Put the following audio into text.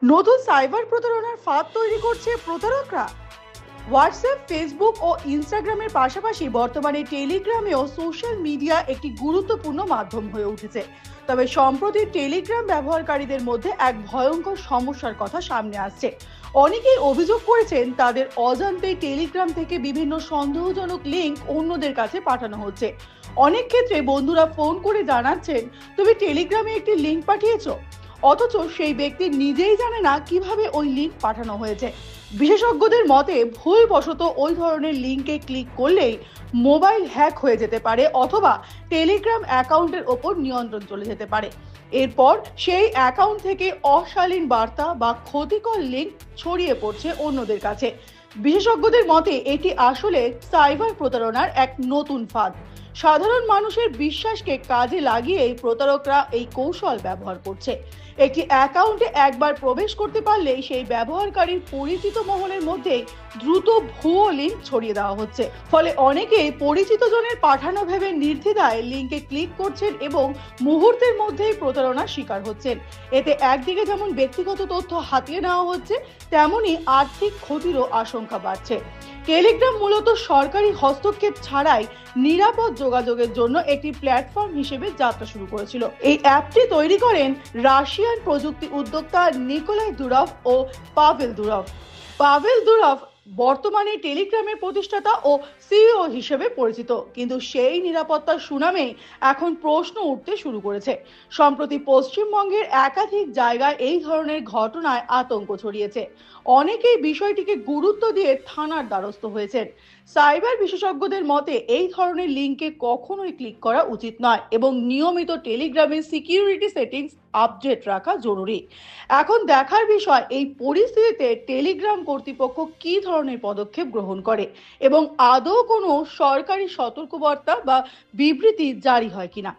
নতুন সাইবার প্রতারণার ফাঁদ তৈরি করছে প্রতারকরা। হোয়াটসঅ্যাপ, ফেসবুক ও ইনস্টাগ্রামের পাশাপাশি বর্তমানে টেলিগ্রামেও সোশ্যাল মিডিয়া একটি গুরুত্বপূর্ণ মাধ্যম হয়ে উঠেছে। তবে সম্প্রতি টেলিগ্রাম ব্যবহারকারীদের মধ্যে এক ভয়ঙ্কর সমস্যার কথা সামনে আসছে। অনেকেই অভিযোগ করেছেন তাদের অজান্তেই টেলিগ্রাম থেকে বিভিন্ন সন্দেহজনক লিঙ্ক অন্যদের কাছে পাঠানো হচ্ছে। অনেক ক্ষেত্রে বন্ধুরা ফোন করে জানাচ্ছেন, তুমি টেলিগ্রামে একটি লিঙ্ক পাঠিয়েছো, অথচ সেই ব্যক্তি নিজেই জানে না কিভাবে ওই লিঙ্ক পাঠানো হয়েছে। বিশেষজ্ঞদের মতে ভুলবশত ওই ধরনের লিঙ্কে ক্লিক করলেই মোবাইল হ্যাক হয়ে যেতে পারে, অথবা টেলিগ্রাম অ্যাকাউন্টের ওপর নিয়ন্ত্রণ চলে যেতে পারে। এরপর সেই অ্যাকাউন্ট থেকে অশালীন বার্তা বা ক্ষতিকর লিঙ্ক ছড়িয়ে পড়ছে অন্যদের কাছে। বিশেষজ্ঞদের মতে এটি আসলে সাইবার প্রতারণার এক নতুন ফাঁদ। সাধারণ মানুষের বিশ্বাসকে কাজে লাগিয়ে প্রতারকরা এই কৌশল ব্যবহার করছে। একটি অ্যাকাউন্টে একবার প্রবেশ করতে পারলেই সেই ব্যবহারকারীর পরিচিত মহলের মধ্যে দ্রুত ভুয়ো লিঙ্ক ছড়িয়ে দেওয়া হচ্ছে। ফলে অনেকেই পরিচিত জনের পাঠানো ভেবে নির্দ্বিধায় লিঙ্কে ক্লিক করছেন এবং মুহূর্তের মধ্যেই প্রতারণার শিকার হচ্ছেন। এতে একদিকে যেমন ব্যক্তিগত তথ্য হাতিয়ে নেওয়া হচ্ছে, তেমনি আর্থিক ক্ষতিরও আশঙ্কা বাড়ছে। টেলিগ্রাম মূলত সরকারি হস্তক্ষেপ ছাড়াই নিরাপদ যোগাযোগের জন্য একটি প্ল্যাটফর্ম হিসেবে যাত্রা শুরু করেছিল। এই অ্যাপটি তৈরি করেন রাশিয়ান প্রযুক্তি উদ্যোক্তা নিকোলাই দুরভ ও পাভেল দুরভ। পাভেল দুরভ বর্তমানে টেলিগ্রামের প্রতিষ্ঠাতা ও সিইও হিসেবে পরিচিত, কিন্তু সেই নিরাপত্তার সুনামে এখন প্রশ্ন উঠতে শুরু করেছে। সম্প্রতি পশ্চিমবঙ্গের একাধিক জায়গায় এই ধরনের ঘটনায় আতঙ্ক ছড়িয়েছে। অনেকেই বিষয়টিকে গুরুত্ব দিয়ে থানার দ্বারস্থ হয়েছেন। সাইবার বিশেষজ্ঞদের মতে এই ধরনের লিঙ্কে কখনোই ক্লিক করা উচিত নয় এবং নিয়মিত টেলিগ্রামের সিকিউরিটি সেটিংস আপডেট রাখা জরুরি। এখন দেখার বিষয় এই পরিস্থিতিতে টেলিগ্রাম কর্তৃপক্ষ কী ধরনের পদক্ষেপ গ্রহণ করে এবং আদৌ কোনো সরকারি সতর্কবার্তা বা বিবৃতি জারি হয় কিনা।